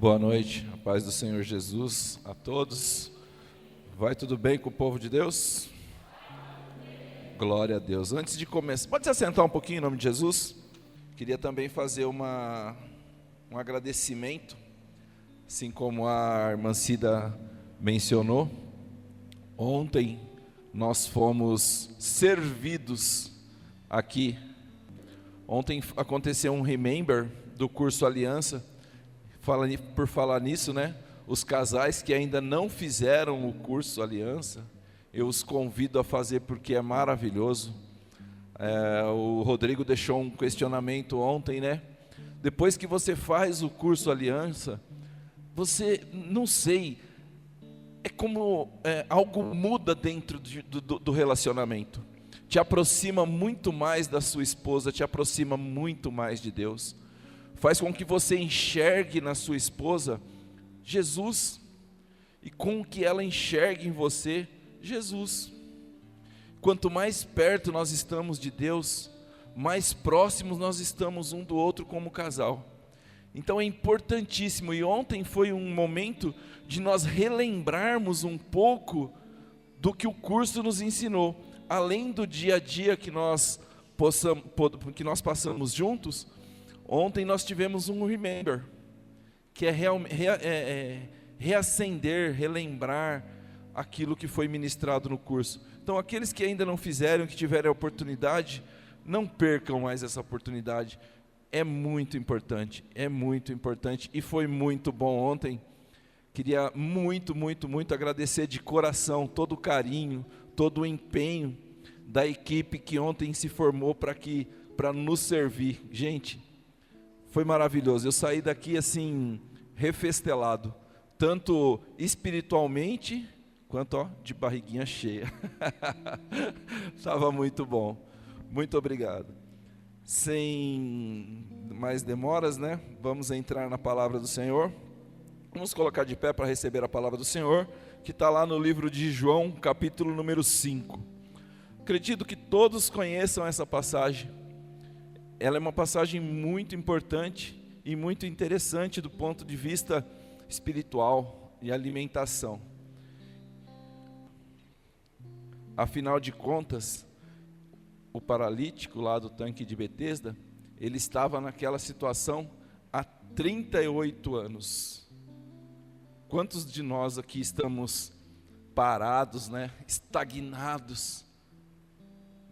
Boa noite, a paz do Senhor Jesus a todos. Vai tudo bem com o povo de Deus? Glória a Deus. Antes de começar, pode se assentar um pouquinho em nome de Jesus? Queria também fazer um agradecimento, assim como a irmã Cida mencionou. Ontem nós fomos servidos aqui. Ontem aconteceu um remember do curso Aliança. Por falar nisso, né? Os casais que ainda não fizeram o curso Aliança, eu os convido a fazer porque é maravilhoso. O Rodrigo deixou um questionamento ontem, né? Depois que você faz o curso Aliança, você, não sei, é como algo muda dentro do relacionamento. Te aproxima muito mais da sua esposa, te aproxima muito mais de Deus. Faz com que você enxergue na sua esposa Jesus, e com que ela enxergue em você Jesus. Quanto mais perto nós estamos de Deus, mais próximos nós estamos um do outro como casal. Então é importantíssimo, e ontem foi um momento de nós relembrarmos um pouco do que o curso nos ensinou. Além do dia a dia que nós passamos juntos, ontem nós tivemos um remember, que é reacender, relembrar aquilo que foi ministrado no curso. Então aqueles que ainda não fizeram, que tiverem a oportunidade, não percam mais essa oportunidade. É muito importante e foi muito bom ontem. Queria muito agradecer de coração todo o carinho, todo o empenho da equipe que ontem se formou para nos servir. Gente, foi maravilhoso. Eu saí daqui assim, refestelado, tanto espiritualmente, quanto de barriguinha cheia. Estava muito bom. Muito obrigado. Sem mais demoras, né? Vamos entrar na palavra do Senhor. Vamos colocar de pé para receber a palavra do Senhor, que está lá no livro de João, capítulo número 5. Acredito que todos conheçam essa passagem. Ela é uma passagem muito importante e muito interessante do ponto de vista espiritual e alimentação. Afinal de contas, o paralítico lá do tanque de Betesda, ele estava naquela situação há 38 anos. Quantos de nós aqui estamos parados, né? Estagnados,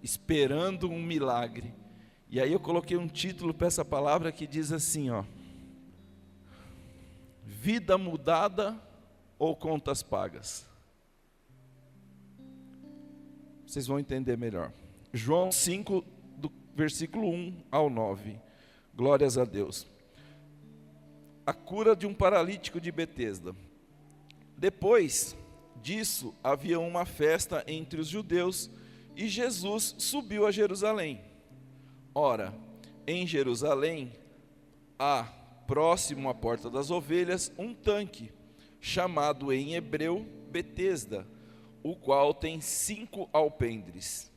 esperando um milagre? E aí eu coloquei um título para essa palavra que diz assim, ó: vida mudada ou contas pagas? Vocês vão entender melhor. João 5, do versículo 1 ao 9. Glórias a Deus. A cura de um paralítico de Betesda. Depois disso, havia uma festa entre os judeus e Jesus subiu a Jerusalém. Ora, em Jerusalém, há, próximo à porta das ovelhas, um tanque, chamado em hebreu Betesda, o qual tem 5 alpendres.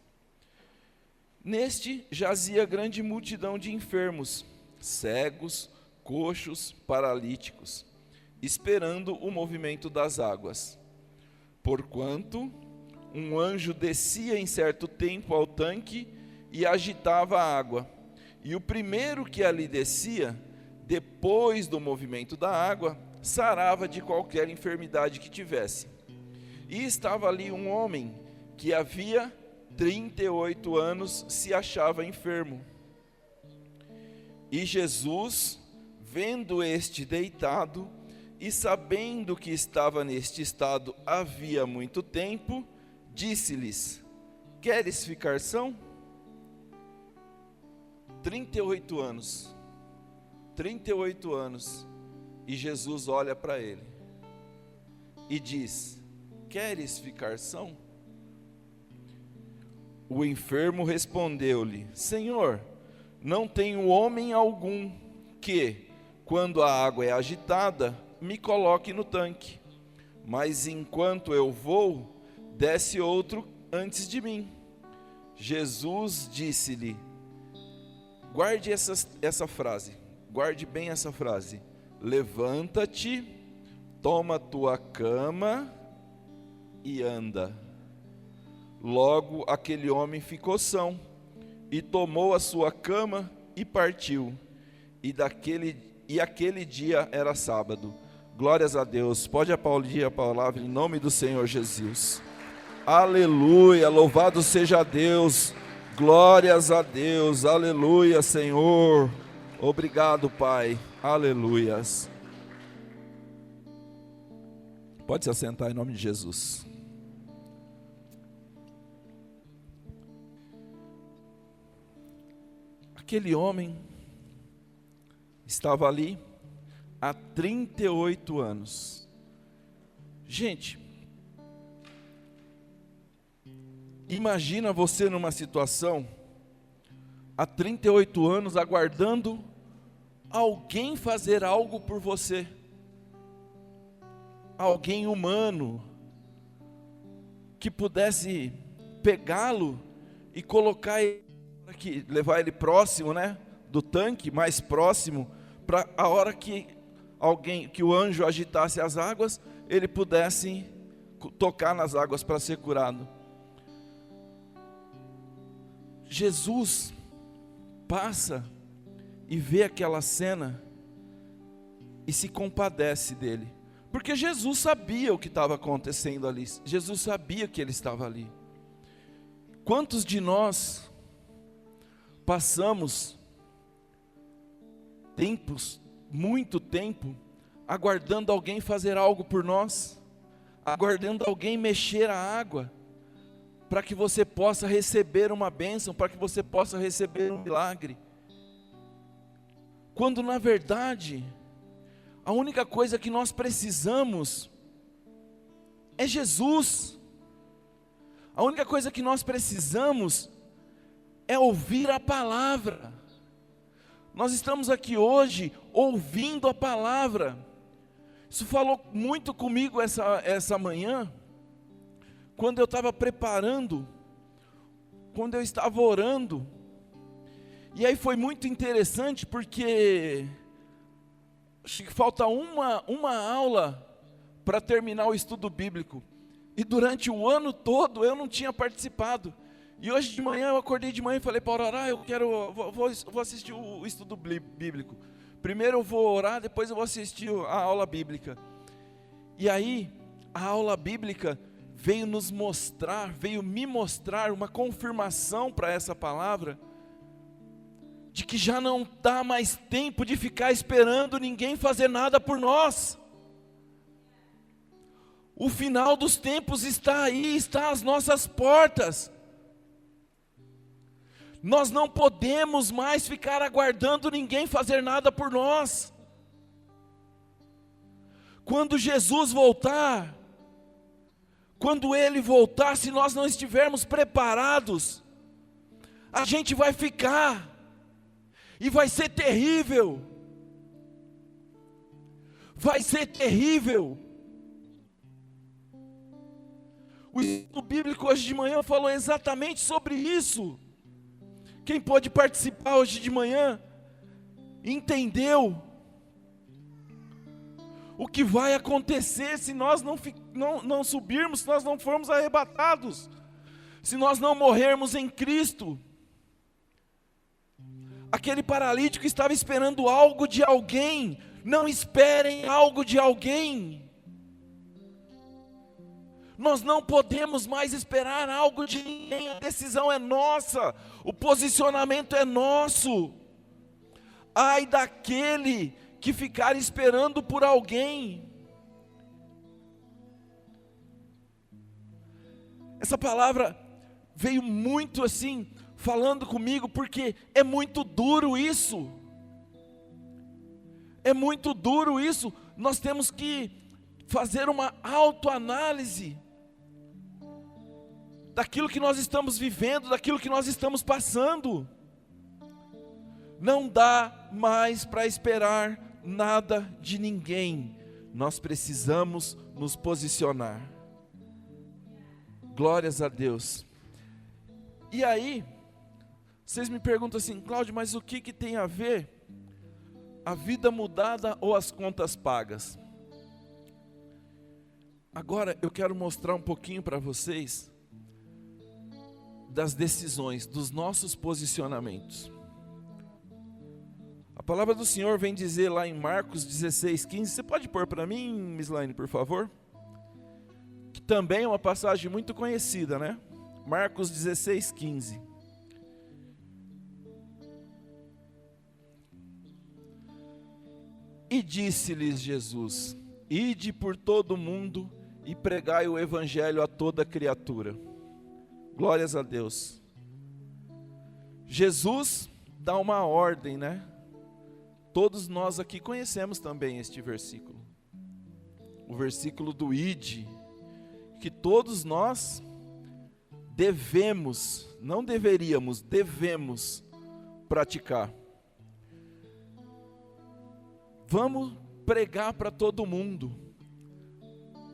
Neste jazia grande multidão de enfermos, cegos, coxos, paralíticos, esperando o movimento das águas. Porquanto um anjo descia em certo tempo ao tanque e agitava a água, e o primeiro que ali descia, depois do movimento da água, sarava de qualquer enfermidade que tivesse. E estava ali um homem que havia 38 anos se achava enfermo. E Jesus, vendo este deitado, e sabendo que estava neste estado havia muito tempo, disse-lhes: queres ficar são? 38 anos, e Jesus olha para ele e diz: queres ficar são? O enfermo respondeu-lhe: Senhor, não tenho homem algum que, quando a água é agitada, me coloque no tanque, mas enquanto eu vou, desce outro antes de mim. Jesus disse-lhe, guarde essa frase, guarde bem essa frase: levanta-te, toma tua cama e anda. Logo aquele homem ficou são, e tomou a sua cama e partiu. E aquele dia era sábado. Glórias a Deus. Pode aplaudir a palavra em nome do Senhor Jesus. Aleluia, louvado seja Deus. Glórias a Deus. Aleluia, Senhor. Obrigado, Pai. Aleluias. Pode se assentar em nome de Jesus. Aquele homem estava ali há 38 anos. Gente, imagina você numa situação há 38 anos aguardando alguém fazer algo por você. Alguém humano que pudesse pegá-lo e colocar ele aqui, levar ele próximo, né, do tanque, mais próximo, para a hora que o anjo agitasse as águas, ele pudesse tocar nas águas para ser curado. Jesus passa e vê aquela cena e se compadece dele, porque Jesus sabia o que estava acontecendo ali. Jesus sabia que ele estava ali. Quantos de nós passamos muito tempo, aguardando alguém fazer algo por nós, aguardando alguém mexer a água, para que você possa receber uma bênção, para que você possa receber um milagre, quando na verdade, a única coisa que nós precisamos é Jesus. A única coisa que nós precisamos é ouvir a palavra. Nós estamos aqui hoje ouvindo a palavra. Isso falou muito comigo essa manhã, quando eu estava preparando, quando eu estava orando. E aí foi muito interessante, porque acho que falta uma aula para terminar o estudo bíblico. E durante o ano todo eu não tinha participado. E hoje de manhã eu acordei de manhã e falei para orar, vou assistir o estudo bíblico. Primeiro eu vou orar, depois eu vou assistir a aula bíblica. E aí, a aula bíblica veio me mostrar uma confirmação para essa palavra, de que já não dá mais tempo de ficar esperando ninguém fazer nada por nós. O final dos tempos está aí, está às nossas portas. Nós não podemos mais ficar aguardando ninguém fazer nada por nós. Quando Jesus voltar, quando Ele voltar, se nós não estivermos preparados, a gente vai ficar, e vai ser terrível. Vai ser terrível. O estudo bíblico hoje de manhã falou exatamente sobre isso. Quem pôde participar hoje de manhã entendeu o que vai acontecer se nós não subirmos, se nós não formos arrebatados, se nós não morrermos em Cristo. Aquele paralítico estava esperando algo de alguém. Não esperem algo de alguém. Nós não podemos mais esperar algo de ninguém. A decisão é nossa, o posicionamento é nosso. Ai daquele que ficar esperando por alguém. Essa palavra veio muito assim, falando comigo, porque é muito duro isso. É muito duro isso. Nós temos que fazer uma autoanálise daquilo que nós estamos vivendo, daquilo que nós estamos passando. Não dá mais para esperar nada de ninguém. Nós precisamos nos posicionar. Glórias a Deus. E aí, vocês me perguntam assim, Cláudio, mas o que tem a ver A vida mudada ou as contas pagas? Agora eu quero mostrar um pouquinho para vocês das decisões, dos nossos posicionamentos. A palavra do Senhor vem dizer lá em Marcos 16:15, você pode pôr para mim, Miss Laine, por favor? Que também é uma passagem muito conhecida, né? Marcos 16:15. E disse-lhes Jesus: ide por todo o mundo e pregai o evangelho a toda criatura. Glórias a Deus. Jesus dá uma ordem, né? Todos nós aqui conhecemos também este versículo. O versículo do ide, que todos nós devemos, não deveríamos, devemos praticar. Vamos pregar para todo mundo,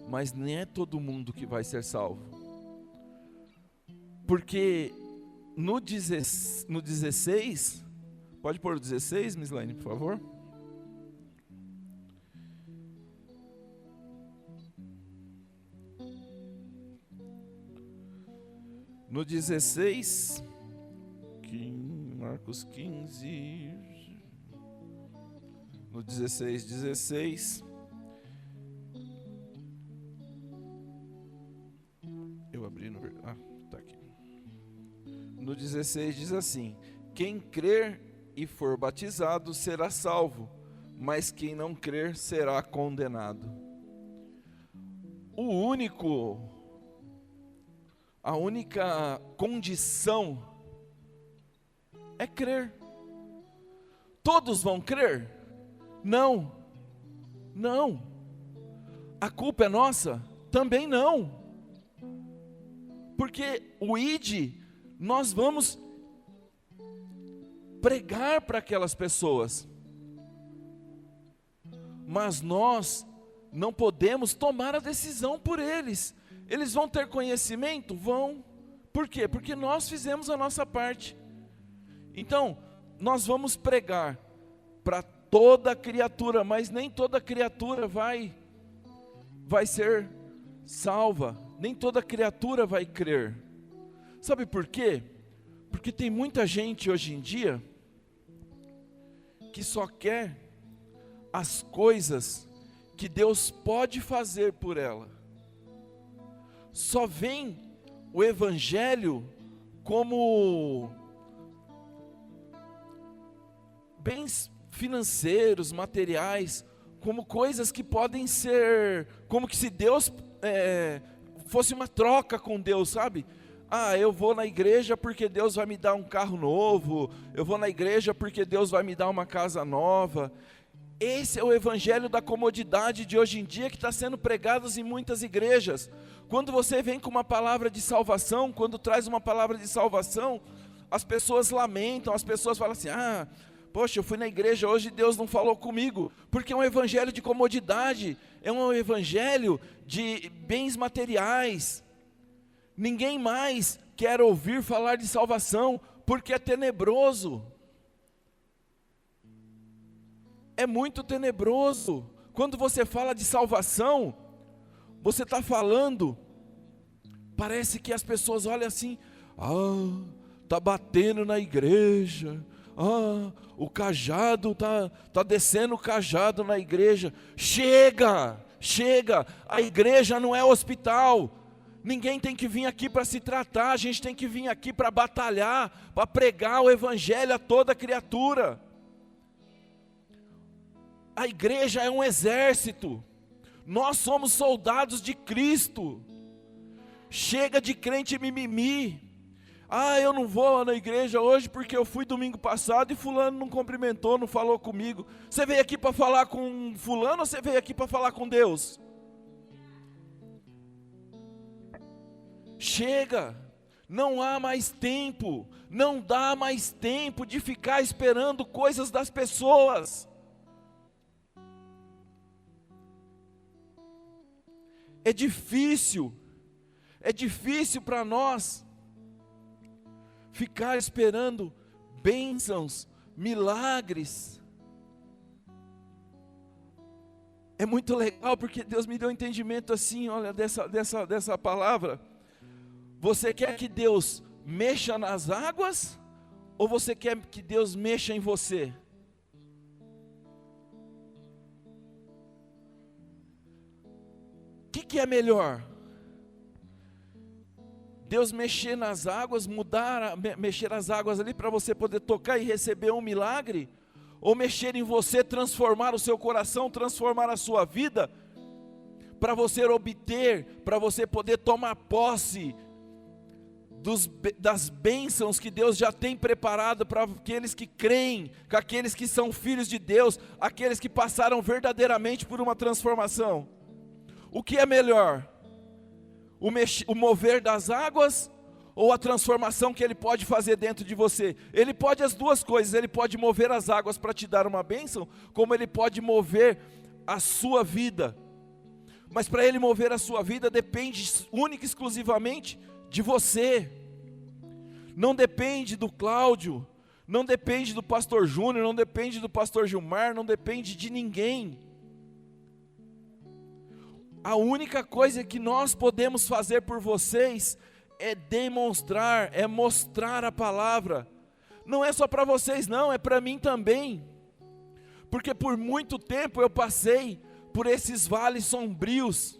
mas nem é todo mundo que vai ser salvo. Porque no 16, pode pôr o 16, Miss Laine, por favor? No 16, Marcos 15, no 16, eu abri no... tá aqui. No 16 diz assim: quem crer e for batizado será salvo, mas quem não crer será condenado. A única condição é crer. Todos vão crer? Não. Não. A culpa é nossa? Também não. Porque o ide, nós vamos pregar para aquelas pessoas. Mas nós não podemos tomar a decisão por eles. Eles vão ter conhecimento? Vão. Por quê? Porque nós fizemos a nossa parte. Então, nós vamos pregar para toda criatura, mas nem toda criatura vai ser salva, nem toda criatura vai crer. Sabe por quê? Porque tem muita gente hoje em dia que só quer as coisas que Deus pode fazer por ela. Só vem o evangelho como bens financeiros, materiais, como coisas que podem ser, como que se Deus fosse uma troca com Deus, sabe? Ah, eu vou na igreja porque Deus vai me dar um carro novo, eu vou na igreja porque Deus vai me dar uma casa nova. Esse é o evangelho da comodidade de hoje em dia que está sendo pregado em muitas igrejas. Quando você vem com uma palavra de salvação, quando traz uma palavra de salvação, as pessoas lamentam, as pessoas falam assim: ah, poxa, eu fui na igreja hoje e Deus não falou comigo, porque é um evangelho de comodidade, é um evangelho de bens materiais. Ninguém mais quer ouvir falar de salvação, porque é tenebroso. É muito tenebroso. Quando você fala de salvação, você está falando, parece que as pessoas olham assim: ah, está batendo na igreja, ah, o cajado, tá descendo o cajado na igreja. Chega, a igreja não é hospital. Ninguém tem que vir aqui para se tratar, a gente tem que vir aqui para batalhar, para pregar o evangelho a toda criatura. A igreja é um exército, nós somos soldados de Cristo. Chega de crente mimimi. Ah, eu não vou na igreja hoje porque eu fui domingo passado e fulano não cumprimentou, não falou comigo. Você veio aqui para falar com fulano ou você veio aqui para falar com Deus? Chega, não há mais tempo, não dá mais tempo de ficar esperando coisas das pessoas. É difícil para nós ficar esperando bênçãos, milagres. É muito legal porque Deus me deu um entendimento assim, olha, dessa palavra. Você quer que Deus mexa nas águas ou você quer que Deus mexa em você? O que é melhor? Deus mexer nas águas, mexer as águas ali para você poder tocar e receber um milagre? Ou mexer em você, transformar o seu coração, transformar a sua vida, para você obter, para você poder tomar posse das bênçãos que Deus já tem preparado para aqueles que creem, para aqueles que são filhos de Deus, aqueles que passaram verdadeiramente por uma transformação. O que é melhor? O mover das águas ou a transformação que Ele pode fazer dentro de você? Ele pode as duas coisas. Ele pode mover as águas para te dar uma bênção, como Ele pode mover a sua vida. Mas para Ele mover a sua vida depende única e exclusivamente de você. Não depende do Cláudio, não depende do pastor Júnior, não depende do pastor Gilmar, não depende de ninguém. A única coisa que nós podemos fazer por vocês é demonstrar, é mostrar a palavra. Não é só para vocês não, é para mim também. Porque por muito tempo eu passei por esses vales sombrios.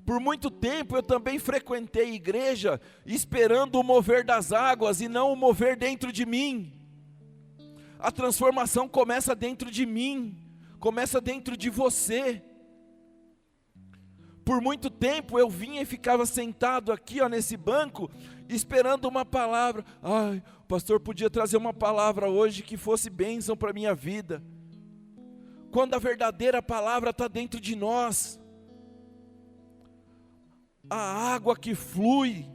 Por muito tempo eu também frequentei igreja esperando o mover das águas e não o mover dentro de mim. A transformação começa dentro de mim, começa dentro de você. Por muito tempo eu vinha e ficava sentado aqui, ó, nesse banco, esperando uma palavra. Ai, o pastor podia trazer uma palavra hoje que fosse bênção para a minha vida. Quando a verdadeira palavra está dentro de nós, a água que flui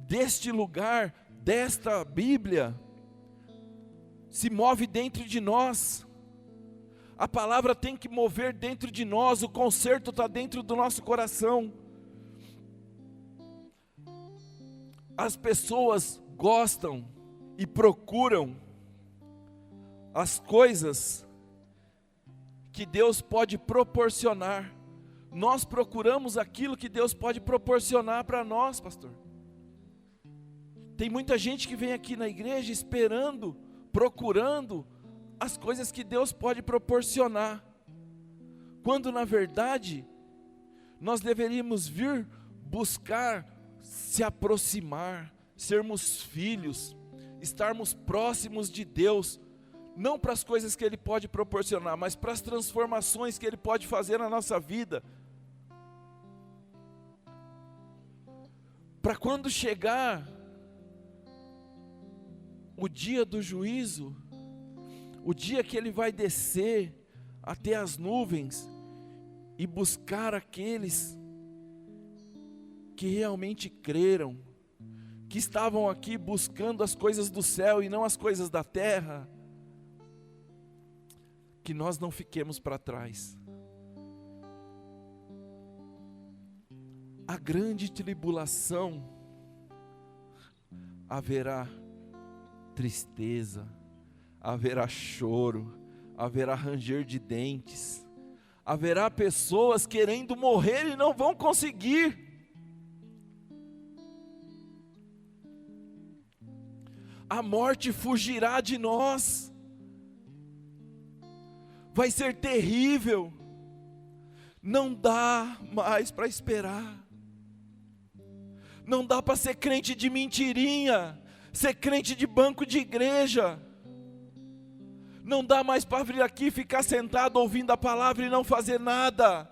deste lugar, desta Bíblia, se move dentro de nós. A palavra tem que mover dentro de nós, o conserto está dentro do nosso coração. As pessoas gostam e procuram as coisas que Deus pode proporcionar. Nós procuramos aquilo que Deus pode proporcionar para nós, pastor. Tem muita gente que vem aqui na igreja esperando, procurando as coisas que Deus pode proporcionar, quando na verdade nós deveríamos vir buscar se aproximar, sermos filhos, estarmos próximos de Deus, não para as coisas que Ele pode proporcionar, mas para as transformações que Ele pode fazer na nossa vida, para quando chegar o dia do juízo, o dia que Ele vai descer até as nuvens e buscar aqueles que realmente creram, que estavam aqui buscando as coisas do céu e não as coisas da terra, que nós não fiquemos para trás. A grande tribulação, haverá tristeza, haverá choro, haverá ranger de dentes, haverá pessoas querendo morrer e não vão conseguir. A morte fugirá de nós, vai ser terrível, não dá mais para esperar, não dá para ser crente de mentirinha, ser crente de banco de igreja, não dá mais para vir aqui ficar sentado ouvindo a palavra e não fazer nada.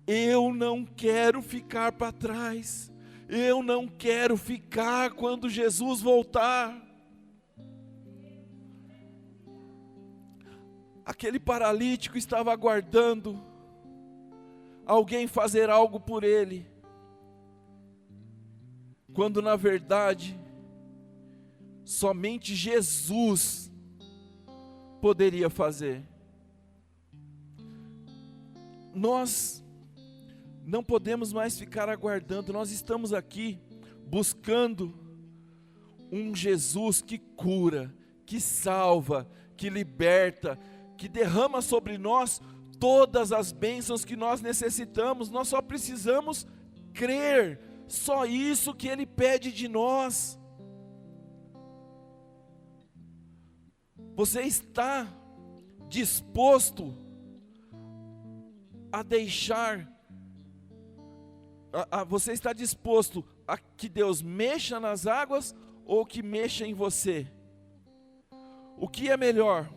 Eu não quero ficar para trás, eu não quero ficar quando Jesus voltar. Aquele paralítico estava aguardando alguém fazer algo por ele, quando na verdade somente Jesus poderia fazer. Nós não podemos mais ficar aguardando, nós estamos aqui buscando um Jesus que cura, que salva, que liberta, que derrama sobre nós todas as bênçãos que nós necessitamos. Nós só precisamos crer, só isso que Ele pede de nós. Você está disposto a deixar, você está disposto a que Deus mexa nas águas ou que mexa em você? O que é melhor?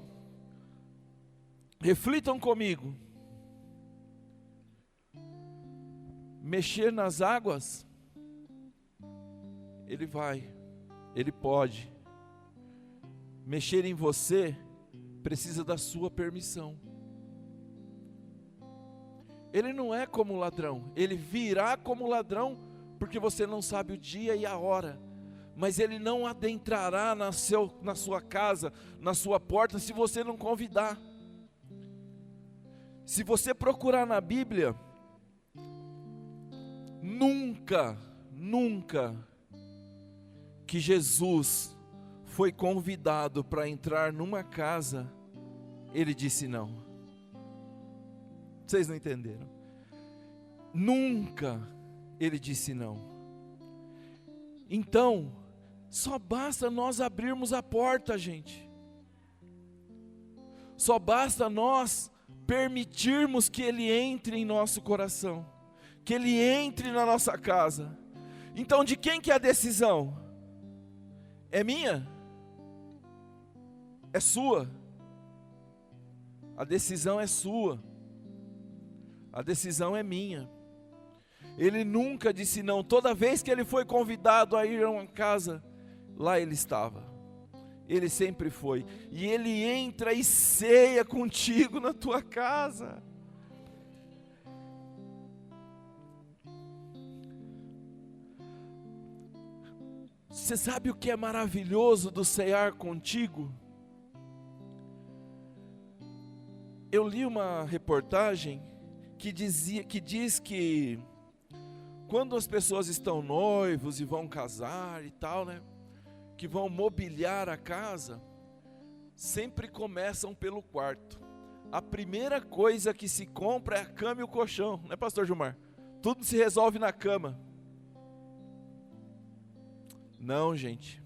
Reflitam comigo. Mexer nas águas, Ele vai, Ele pode. Mexer em você, precisa da sua permissão. Ele não é como ladrão, Ele virá como ladrão, porque você não sabe o dia e a hora. Mas Ele não adentrará na sua casa, na sua porta, se você não convidar. Se você procurar na Bíblia, nunca que Jesus foi convidado para entrar numa casa, Ele disse não. Vocês não entenderam? Nunca Ele disse não. Então, só basta nós abrirmos a porta, gente. Só basta nós permitirmos que Ele entre em nosso coração, que Ele entre na nossa casa. Então, de quem que é a decisão? É minha? É sua? A decisão é sua. A decisão é minha. Ele nunca disse não. Toda vez que Ele foi convidado a ir a uma casa, lá Ele estava. Ele sempre foi. E Ele entra e ceia contigo na tua casa. Você sabe o que é maravilhoso do cear contigo? Eu li uma reportagem que diz que quando as pessoas estão noivos e vão casar e tal, né, que vão mobiliar a casa, sempre começam pelo quarto. A primeira coisa que se compra é a cama e o colchão, né, pastor Gilmar? Tudo se resolve na cama. Não, gente.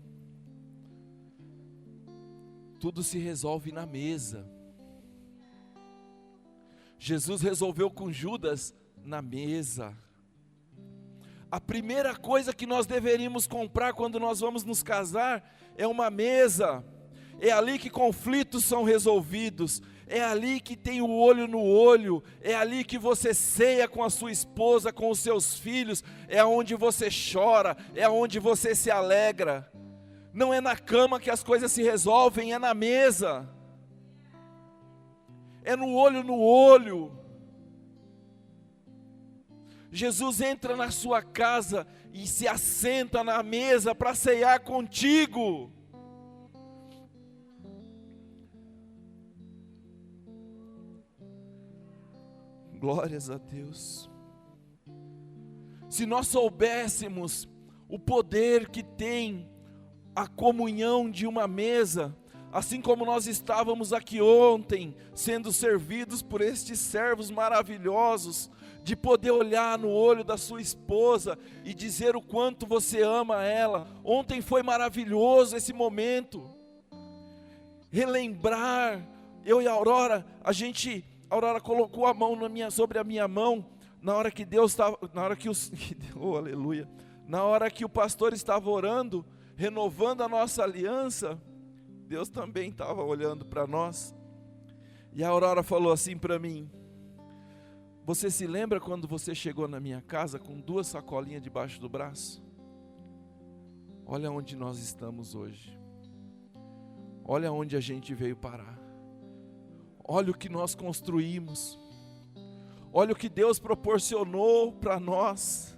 Tudo se resolve na mesa. Jesus resolveu com Judas na mesa. A primeira coisa que nós deveríamos comprar quando nós vamos nos casar é uma mesa. É ali que conflitos são resolvidos. É ali que tem o olho no olho. É ali que você ceia com a sua esposa, com os seus filhos. É onde você chora. É onde você se alegra. Não é na cama que as coisas se resolvem, é na mesa. É no olho no olho. Jesus entra na sua casa e se assenta na mesa para ceiar contigo. Glórias a Deus. Se nós soubéssemos o poder que tem a comunhão de uma mesa, assim como nós estávamos aqui ontem, sendo servidos por estes servos maravilhosos, de poder olhar no olho da sua esposa e dizer o quanto você ama ela. Ontem foi maravilhoso esse momento. Relembrar, eu e a Aurora, a Aurora colocou a mão sobre a minha mão, na hora que Deus estava, oh, aleluia, na hora que o pastor estava orando, renovando a nossa aliança, Deus também estava olhando para nós. E a Aurora falou assim para mim: você se lembra quando você chegou na minha casa com 2 sacolinhas debaixo do braço? Olha onde nós estamos hoje. Olha onde a gente veio parar. Olha o que nós construímos. Olha o que Deus proporcionou para nós.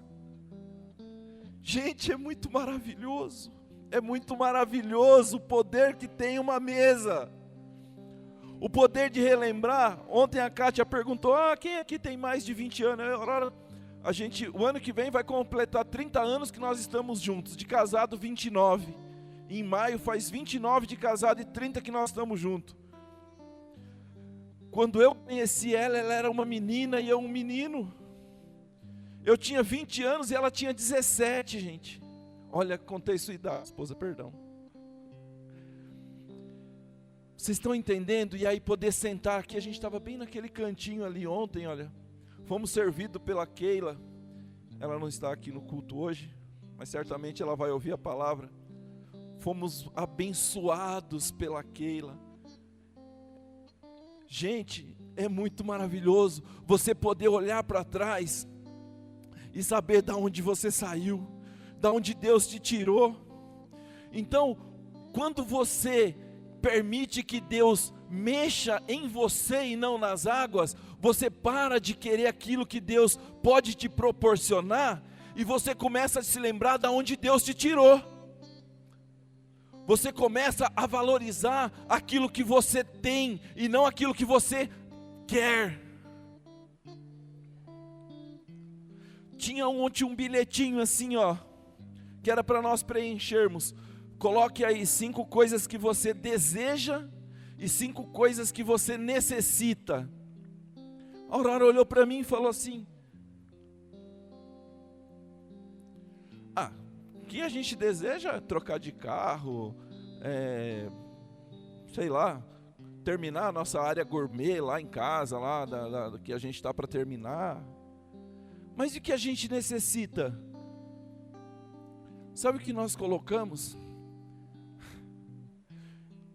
Gente, é muito maravilhoso. É muito maravilhoso o poder que tem uma mesa. O poder de relembrar. Ontem a Kátia perguntou: quem aqui tem mais de 20 anos? O ano que vem vai completar 30 anos que nós estamos juntos. De casado, 29. Em maio faz 29 de casado e 30 que nós estamos juntos. Quando eu conheci ela, ela era uma menina e eu um menino. Eu tinha 20 anos e ela tinha 17, gente. Olha, contei sua idade, esposa, perdão. Vocês estão entendendo? E aí poder sentar aqui, a gente estava bem naquele cantinho ali ontem, olha. Fomos servidos pela Keila. Ela não está aqui no culto hoje, mas certamente ela vai ouvir a palavra. Fomos abençoados pela Keila. Gente, é muito maravilhoso você poder olhar para trás e saber de onde você saiu, de onde Deus te tirou. Então, quando você permite que Deus mexa em você e não nas águas, você para de querer aquilo que Deus pode te proporcionar e você começa a se lembrar de onde Deus te tirou. Você começa a valorizar aquilo que você tem e não aquilo que você quer. Tinha ontem um bilhetinho assim, ó, que era para nós preenchermos. Coloque aí 5 coisas que você deseja e 5 coisas que você necessita. A Aurora olhou para mim e falou assim: o que a gente deseja é trocar de carro, sei lá, terminar a nossa área gourmet lá em casa, lá que a gente está para terminar. Mas e o que a gente necessita? Sabe o que nós colocamos?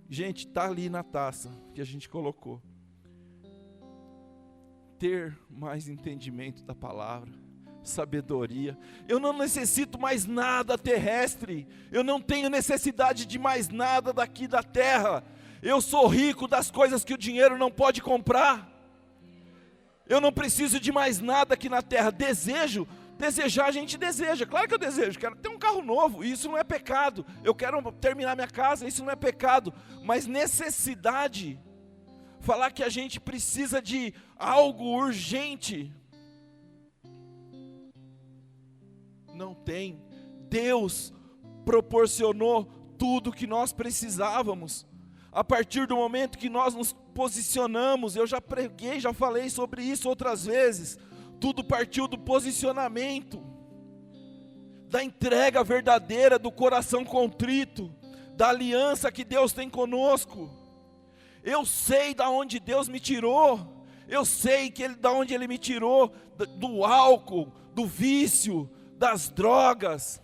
Gente, está ali na taça que a gente colocou. Ter mais entendimento da palavra, sabedoria. Eu não necessito mais nada terrestre. Eu não tenho necessidade de mais nada daqui da terra. Eu sou rico das coisas que o dinheiro não pode comprar. Eu não preciso de mais nada aqui na terra. Desejar a gente deseja, claro que eu desejo, quero ter um carro novo, isso não é pecado. Eu quero terminar minha casa, isso não é pecado. Mas necessidade, falar que a gente precisa de algo urgente, não tem. Deus proporcionou tudo que nós precisávamos. A partir do momento que nós nos posicionamos, eu já preguei, já falei sobre isso outras vezes. Tudo partiu do posicionamento, da entrega verdadeira, do coração contrito, da aliança que Deus tem conosco. Eu sei da onde Deus me tirou, eu sei da onde Ele me tirou, do álcool, do vício, das drogas.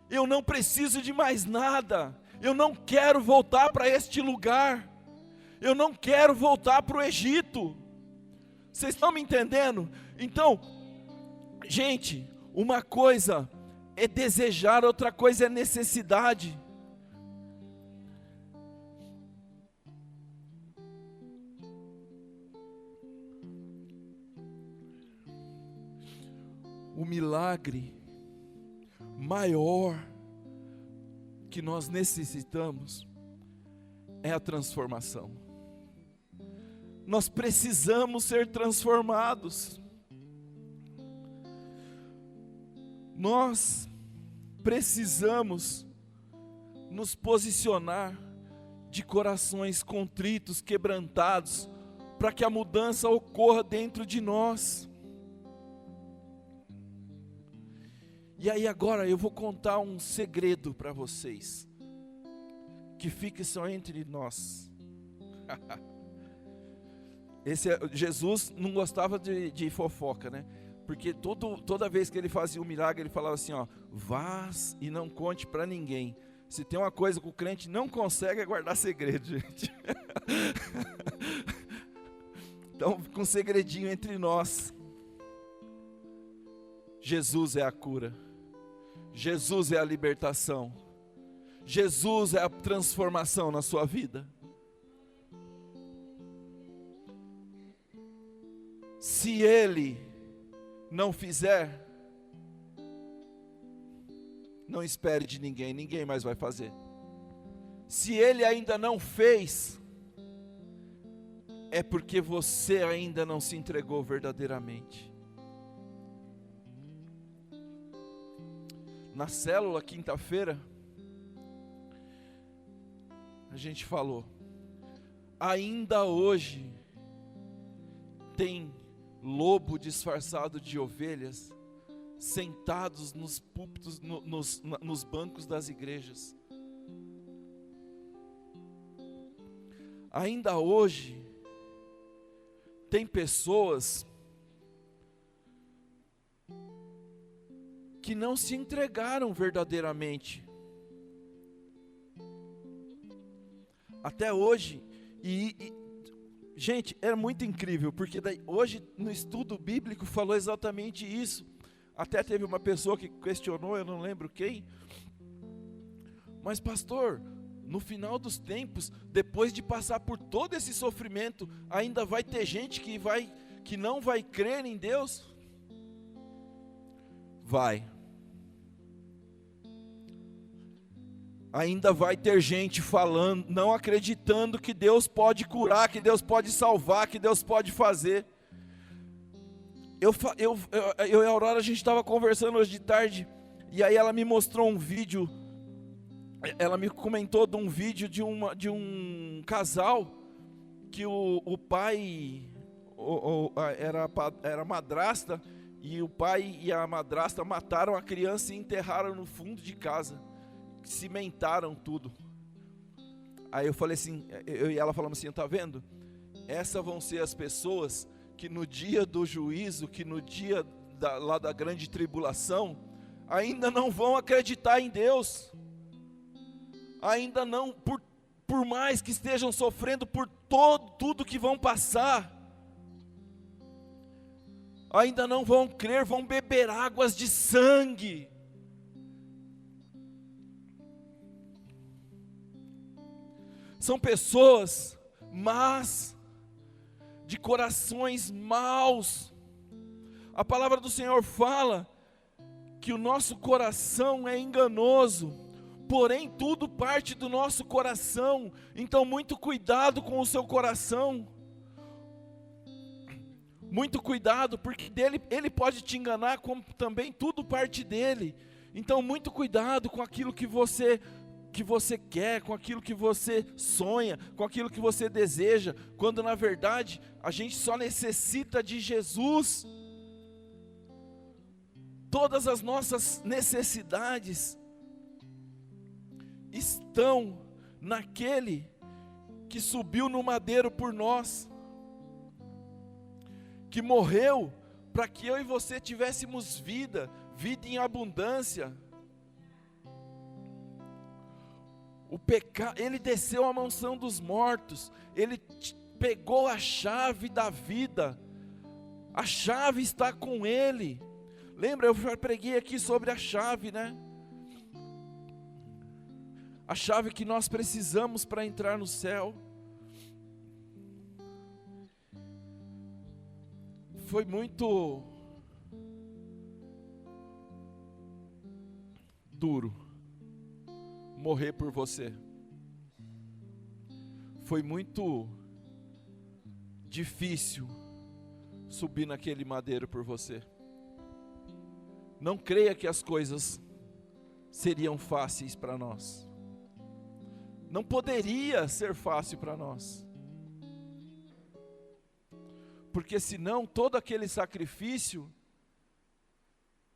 Eu não preciso de mais nada, eu não quero voltar para este lugar, eu não quero voltar para o Egito. Vocês estão me entendendo? Então, gente, uma coisa é desejar, outra coisa é necessidade. O milagre maior que nós necessitamos é a transformação. Nós precisamos ser transformados. Nós precisamos nos posicionar de corações contritos, quebrantados, para que a mudança ocorra dentro de nós. E aí agora eu vou contar um segredo para vocês, que fique só entre nós. Jesus não gostava de fofoca, né? Porque toda vez que ele fazia um milagre, ele falava assim, ó: vás e não conte para ninguém. Se tem uma coisa que o crente não consegue é guardar segredo, gente. Então, com um segredinho entre nós. Jesus é a cura. Jesus é a libertação. Jesus é a transformação na sua vida. Se Ele não fizer, não espere de ninguém, ninguém mais vai fazer. Se Ele ainda não fez, é porque você ainda não se entregou verdadeiramente. Na célula, quinta-feira, a gente falou, ainda hoje tem lobo disfarçado de ovelhas sentados nos púlpitos, nos bancos das igrejas. Ainda hoje tem pessoas que não se entregaram verdadeiramente. Até hoje, gente, é muito incrível, porque hoje no estudo bíblico falou exatamente isso. Até teve uma pessoa que questionou, eu não lembro quem, mas pastor, no final dos tempos, depois de passar por todo esse sofrimento, ainda vai ter gente que não vai crer em Deus? Vai. Ainda vai ter gente falando, não acreditando que Deus pode curar, que Deus pode salvar, que Deus pode fazer. Eu e a Aurora, a gente estava conversando hoje de tarde, e aí ela me mostrou um vídeo, ela me comentou de um vídeo de um casal, que o pai era madrasta, e o pai e a madrasta mataram a criança e enterraram no fundo de casa, cimentaram tudo. Aí eu falei assim, eu e ela falamos assim, tá vendo? Essas vão ser as pessoas que no dia do juízo, que no dia lá da grande tribulação, ainda não vão acreditar em Deus, ainda não, por mais que estejam sofrendo por tudo que vão passar, ainda não vão crer, vão beber águas de sangue. São pessoas más, de corações maus. A palavra do Senhor fala que o nosso coração é enganoso, porém tudo parte do nosso coração. Então muito cuidado com o seu coração. Muito cuidado, porque ele pode te enganar, como também tudo parte dele. Então muito cuidado com aquilo que você quer, com aquilo que você sonha, com aquilo que você deseja, quando na verdade a gente só necessita de Jesus. Todas as nossas necessidades estão naquele que subiu no madeiro por nós, que morreu para que eu e você tivéssemos vida em abundância. Ele desceu à mansão dos mortos, ele pegou a chave da vida, a chave está com ele. Lembra, eu já preguei aqui sobre a chave, né? A chave que nós precisamos para entrar no céu. Foi muito duro morrer por você. Foi muito difícil subir naquele madeiro por você. Não creia que as coisas seriam fáceis para nós. Não poderia ser fácil para nós. Porque senão todo aquele sacrifício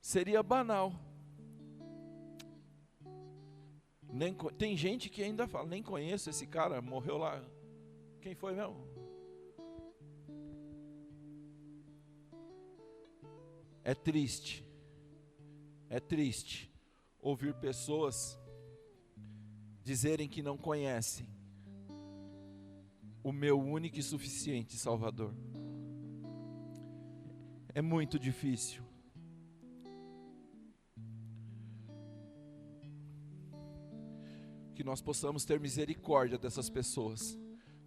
seria banal. Tem gente que ainda fala, nem conheço esse cara, morreu lá. Quem foi mesmo? É triste ouvir pessoas dizerem que não conhecem o meu único e suficiente Salvador. É muito difícil. Que nós possamos ter misericórdia dessas pessoas.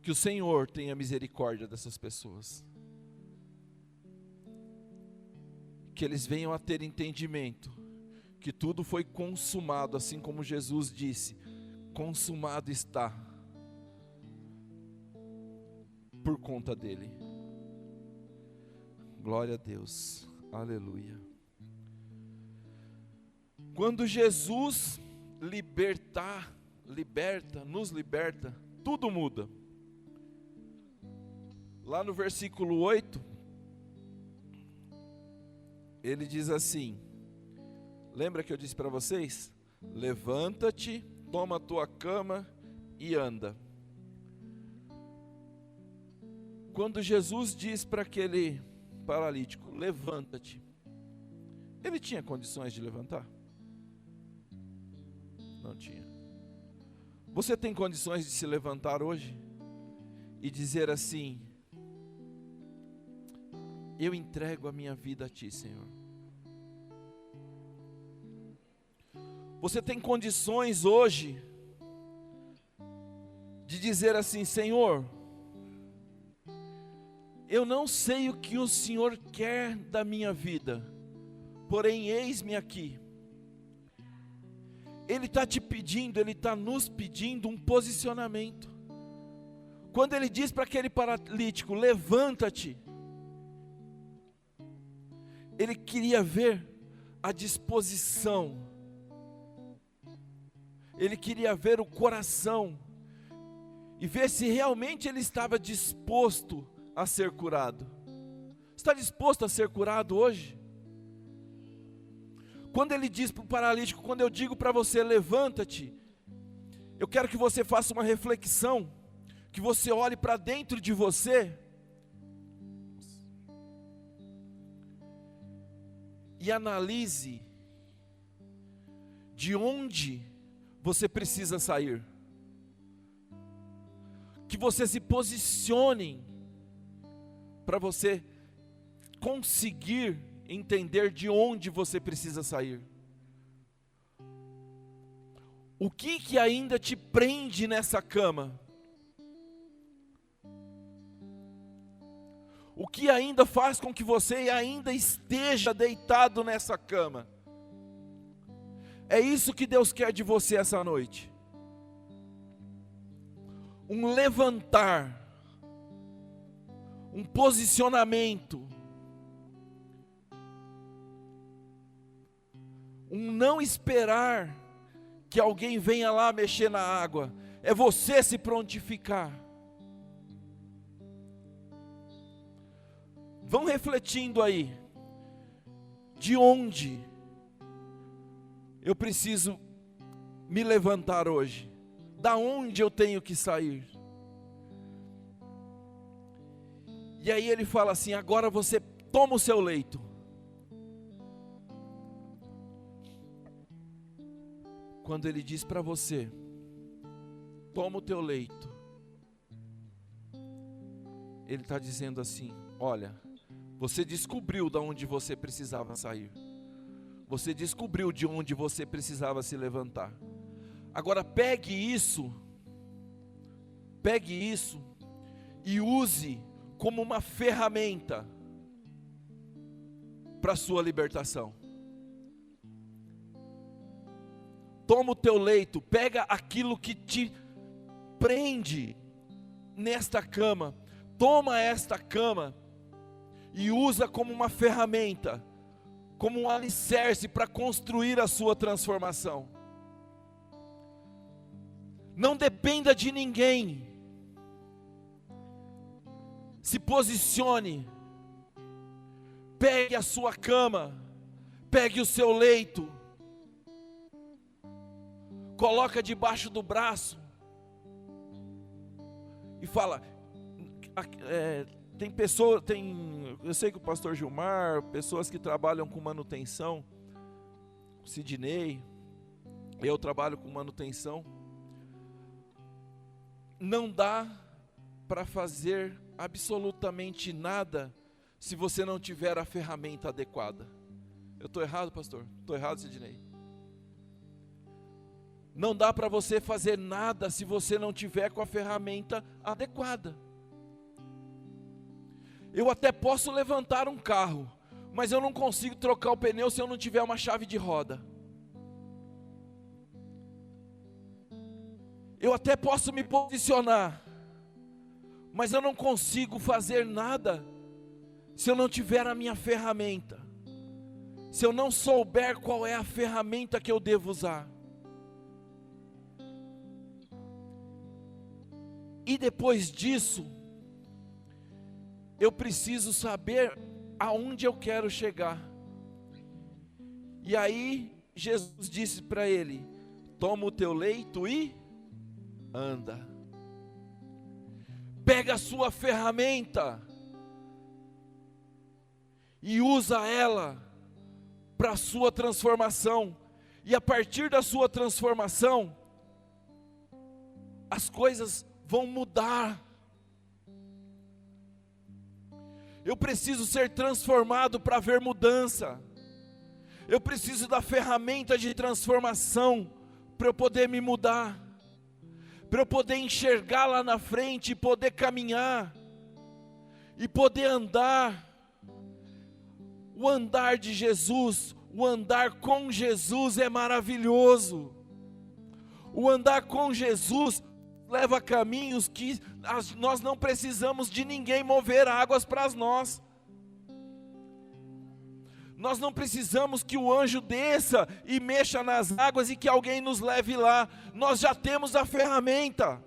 Que o Senhor tenha misericórdia dessas pessoas. Que eles venham a ter entendimento que tudo foi consumado, assim como Jesus disse, consumado está, por conta dele. Glória a Deus, aleluia. Quando Jesus nos liberta, tudo muda. Lá no versículo 8, ele diz assim, lembra que eu disse para vocês? Levanta-te, toma a tua cama e anda. Quando Jesus diz para aquele paralítico, levanta-te, ele tinha condições de levantar? Não tinha. Você tem condições de se levantar hoje e dizer assim: eu entrego a minha vida a Ti, Senhor? Você tem condições hoje de dizer assim: Senhor, eu não sei o que o Senhor quer da minha vida, porém eis-me aqui. Ele está te pedindo, Ele está nos pedindo um posicionamento. Quando Ele diz para aquele paralítico, levanta-te, Ele queria ver a disposição, Ele queria ver o coração, e ver se realmente ele estava disposto a ser curado. Está disposto a ser curado hoje? Quando ele diz para o paralítico, quando eu digo para você, levanta-te, eu quero que você faça uma reflexão, que você olhe para dentro de você, e analise de onde você precisa sair. Que você se posicione para você conseguir entender de onde você precisa sair. O que ainda te prende nessa cama? O que ainda faz com que você ainda esteja deitado nessa cama? É isso que Deus quer de você essa noite. Um levantar, um posicionamento, um não esperar que alguém venha lá mexer na água, é você se prontificar. Vão refletindo aí, de onde eu preciso me levantar hoje, da onde eu tenho que sair. E aí ele fala assim: agora você toma o seu leito. Quando ele diz para você, toma o teu leito, ele está dizendo assim: olha, você descobriu de onde você precisava sair, você descobriu de onde você precisava se levantar. Agora pegue isso e use como uma ferramenta para a sua libertação. Toma o teu leito, pega aquilo que te prende nesta cama, toma esta cama e usa como uma ferramenta, como um alicerce para construir a sua transformação. Não dependa de ninguém. Se posicione. Pegue a sua cama, pegue o seu leito, coloca debaixo do braço e fala. Tem pessoas, eu sei que o pastor Gilmar, pessoas que trabalham com manutenção, Sidney, eu trabalho com manutenção. Não dá para fazer absolutamente nada se você não tiver a ferramenta adequada. Eu estou errado, pastor? Estou errado, Sidney? Não dá para você fazer nada se você não tiver com a ferramenta adequada. Eu até posso levantar um carro, mas eu não consigo trocar o pneu se eu não tiver uma chave de roda. Eu até posso me posicionar, mas eu não consigo fazer nada se eu não tiver a minha ferramenta, se eu não souber qual é a ferramenta que eu devo usar. E depois disso, eu preciso saber aonde eu quero chegar. E aí Jesus disse para ele: toma o teu leito e anda. Pega a sua ferramenta e usa ela para a sua transformação. E a partir da sua transformação, as coisas vão mudar. Eu preciso ser transformado para ver mudança. Eu preciso da ferramenta de transformação para eu poder me mudar, para eu poder enxergar lá na frente e poder caminhar e poder andar. O andar de Jesus, o andar com Jesus é maravilhoso. O andar com Jesus leva caminhos que nós não precisamos de ninguém mover águas para nós. Nós não precisamos que o anjo desça e mexa nas águas e que alguém nos leve lá. Nós já temos a ferramenta.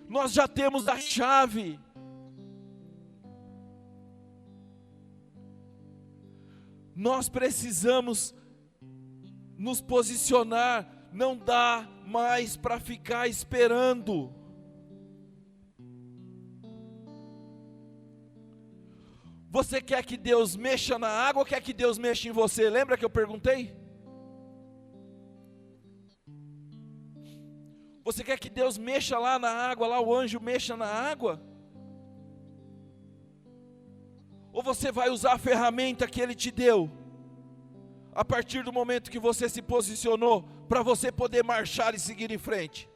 Nós já temos a chave. Nós precisamos nos posicionar. Não dá mais para ficar esperando. Você quer que Deus mexa na água ou quer que Deus mexa em você? Lembra que eu perguntei? Você quer que Deus mexa lá na água, lá o anjo mexa na água? Ou você vai usar a ferramenta que Ele te deu, a partir do momento que você se posicionou, para você poder marchar e seguir em frente?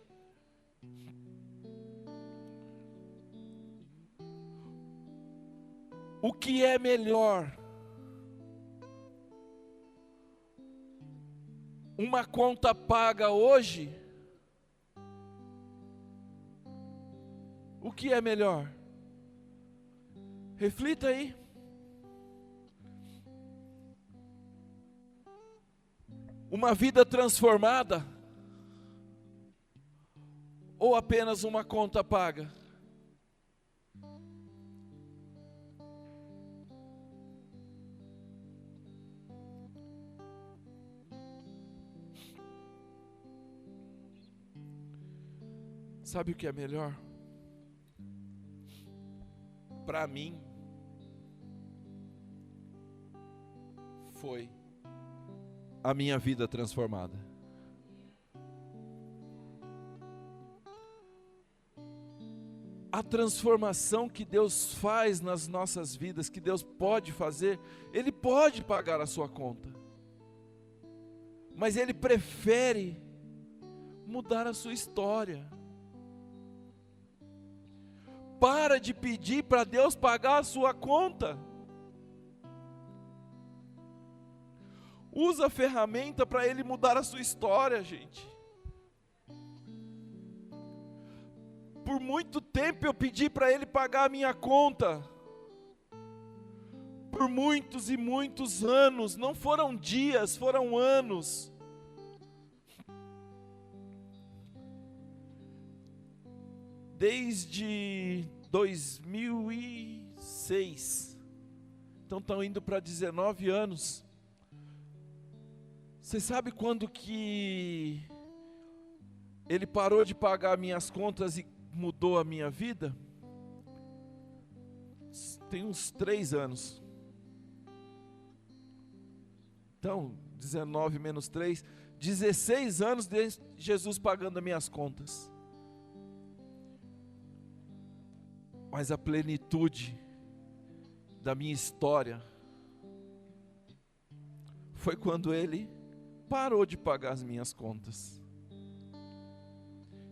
O que é melhor? Uma conta paga hoje? O que é melhor? Reflita aí. Uma vida transformada? Ou apenas uma conta paga? Sabe o que é melhor? Para mim, foi a minha vida transformada. A transformação que Deus faz nas nossas vidas, que Deus pode fazer, Ele pode pagar a sua conta, mas Ele prefere mudar a sua história. Para de pedir para Deus pagar a sua conta. Usa a ferramenta para Ele mudar a sua história, gente. Por muito tempo eu pedi para Ele pagar a minha conta. Por muitos e muitos anos. Não foram dias, foram anos. Desde 2006, então estão indo para 19 anos. Você sabe quando que Ele parou de pagar minhas contas e mudou a minha vida? Tem uns 3 anos. Então, 19 menos 3, 16 anos de Jesus pagando as minhas contas. Mas a plenitude da minha história foi quando Ele parou de pagar as minhas contas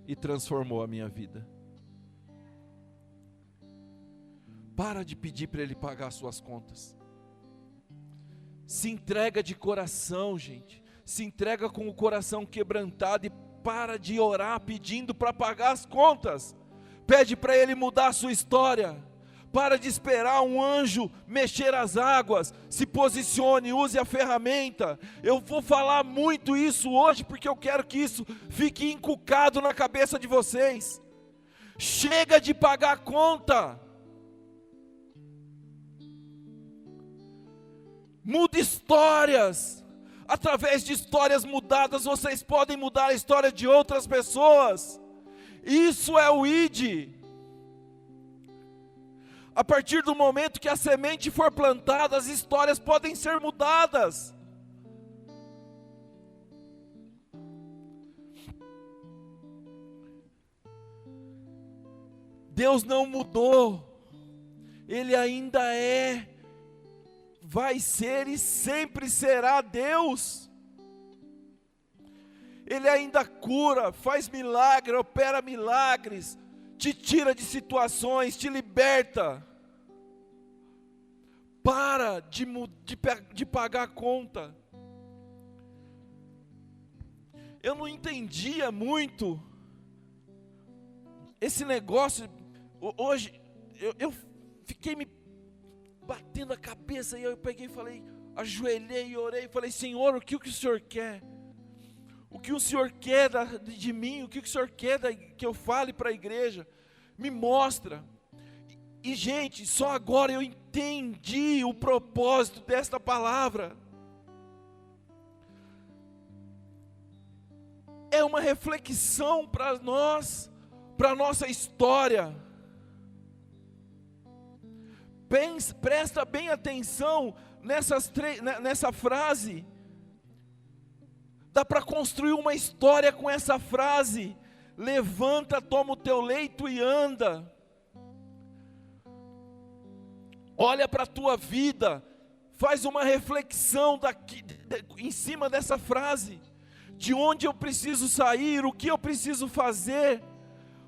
e transformou a minha vida. Para de pedir para Ele pagar as suas contas. Se entrega de coração, gente. Se entrega com o coração quebrantado e para de orar pedindo para pagar as contas. Pede para Ele mudar a sua história. Para de esperar um anjo mexer as águas. Se posicione, use a ferramenta. Eu vou falar muito isso hoje, porque eu quero que isso fique inculcado na cabeça de vocês. Chega de pagar a conta. Muda histórias. Através de histórias mudadas, vocês podem mudar a história de outras pessoas. Isso é o ID. A partir do momento que a semente for plantada, as histórias podem ser mudadas. Deus não mudou. Ele ainda é, vai ser e sempre será Deus. Ele ainda cura, faz milagre, opera milagres, te tira de situações, te liberta. Para de pagar a conta. Eu não entendia muito esse negócio. Hoje, eu fiquei me batendo a cabeça, e eu peguei e falei, ajoelhei e orei, e falei, Senhor, o que o Senhor quer? O que o Senhor quer de mim? O que o Senhor quer que eu fale para a igreja? Me mostra. E gente, só agora eu entendi o propósito desta palavra. É uma reflexão para nós, para a nossa história. Presta bem atenção nessa frase. Dá para construir uma história com essa frase. Levanta, toma o teu leito e anda. Olha para a tua vida. Faz uma reflexão em cima dessa frase. De onde eu preciso sair, o que eu preciso fazer.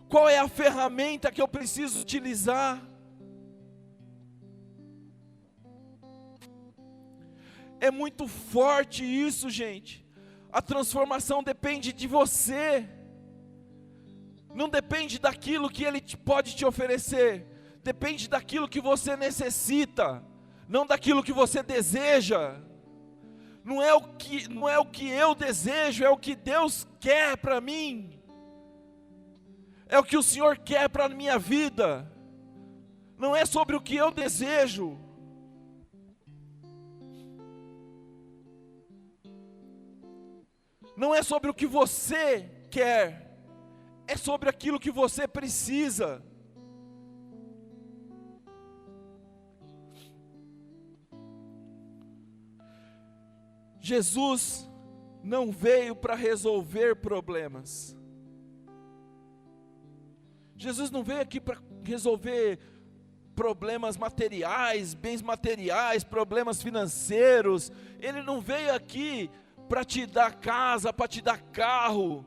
Qual é a ferramenta que eu preciso utilizar. É muito forte isso, gente. A transformação depende de você. Não depende daquilo que Ele pode te oferecer. Depende daquilo que você necessita. Não daquilo que você deseja. Não é o que eu desejo, é o que Deus quer para mim. É o que o Senhor quer para a minha vida. Não é sobre o que eu desejo. Não é sobre o que você quer, é sobre aquilo que você precisa. Jesus não veio para resolver problemas. Jesus não veio aqui para resolver problemas materiais, bens materiais, problemas financeiros. Ele não veio aqui para te dar casa, para te dar carro.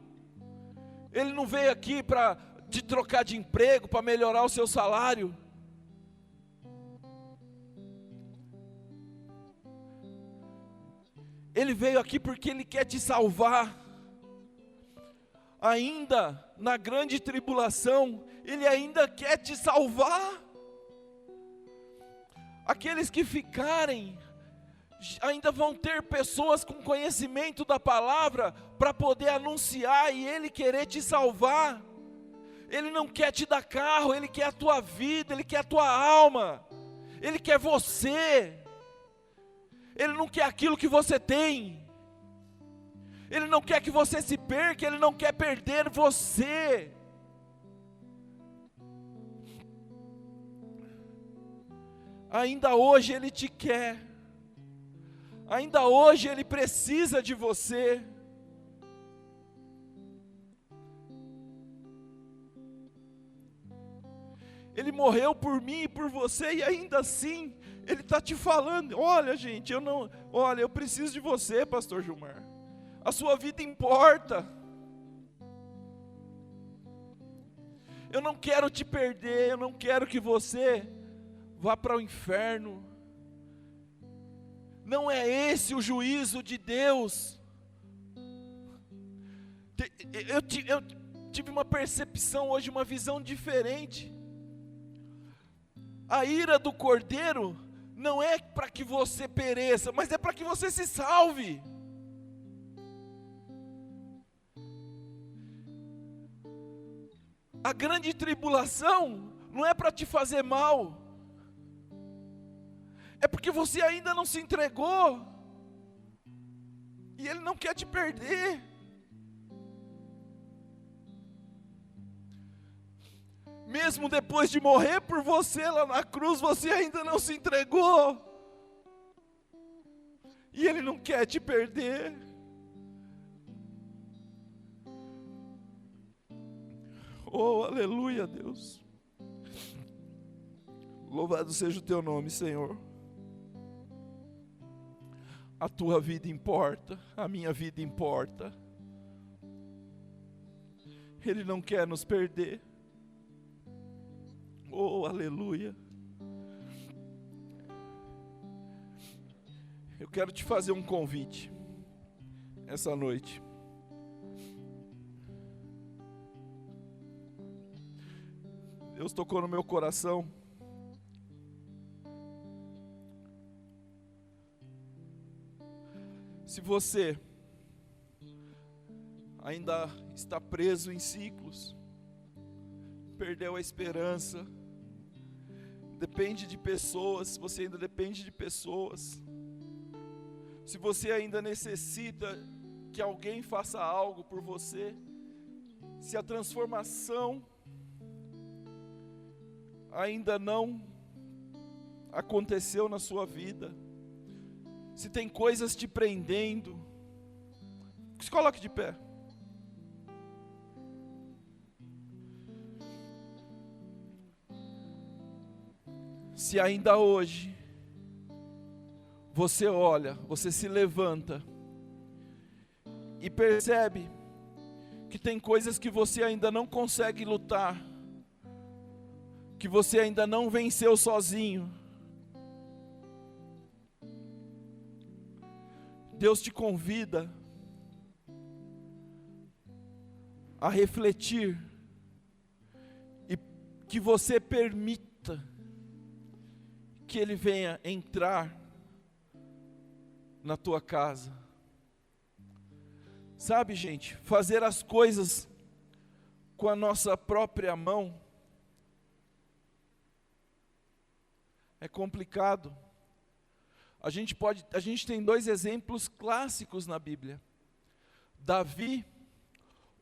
Ele não veio aqui para te trocar de emprego, para melhorar o seu salário. Ele veio aqui porque Ele quer te salvar. Ainda na grande tribulação, Ele ainda quer te salvar. Aqueles que ficarem, ainda vão ter pessoas com conhecimento da palavra para poder anunciar e Ele querer te salvar. Ele não quer te dar carro, Ele quer a tua vida, Ele quer a tua alma, Ele quer você. Ele não quer aquilo que você tem. Ele não quer que você se perca, Ele não quer perder você. Ainda hoje Ele te quer. Ainda hoje Ele precisa de você. Ele morreu por mim e por você, e ainda assim Ele está te falando, olha gente, eu preciso de você, pastor Gilmar. A sua vida importa. Eu não quero te perder, eu não quero que você vá para o inferno. Não é esse o juízo de Deus. Eu tive uma percepção hoje, uma visão diferente. A ira do Cordeiro não é para que você pereça, mas é para que você se salve. A grande tribulação não é para te fazer mal, é porque você ainda não se entregou, e Ele não quer te perder. Mesmo depois de morrer por você lá na cruz, você ainda não se entregou, e Ele não quer te perder. Oh, aleluia, Deus. Louvado seja o teu nome, Senhor. A tua vida importa, a minha vida importa. Ele não quer nos perder. Oh, aleluia. Eu quero te fazer um convite essa noite. Deus tocou no meu coração. Se você ainda está preso em ciclos, perdeu a esperança, depende de pessoas, se você ainda depende de pessoas, se você ainda necessita que alguém faça algo por você, se a transformação ainda não aconteceu na sua vida, se tem coisas te prendendo, se coloque de pé. Se ainda hoje você olha, você se levanta e percebe que tem coisas que você ainda não consegue lutar, que você ainda não venceu sozinho, Deus te convida a refletir e que você permita que Ele venha entrar na tua casa. Sabe, gente, fazer as coisas com a nossa própria mão é complicado. A gente tem dois exemplos clássicos na Bíblia. Davi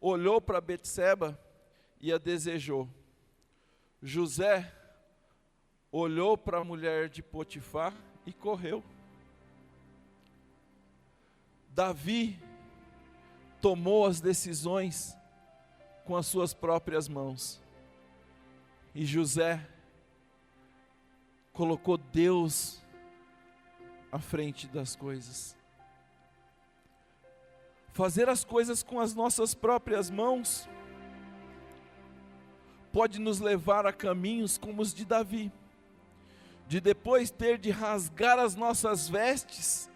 olhou para Betseba e a desejou. José olhou para a mulher de Potifar e correu. Davi tomou as decisões com as suas próprias mãos. E José colocou Deus à frente das coisas. Fazer as coisas com as nossas próprias mãos pode nos levar a caminhos como os de Davi, de depois ter de rasgar as nossas vestes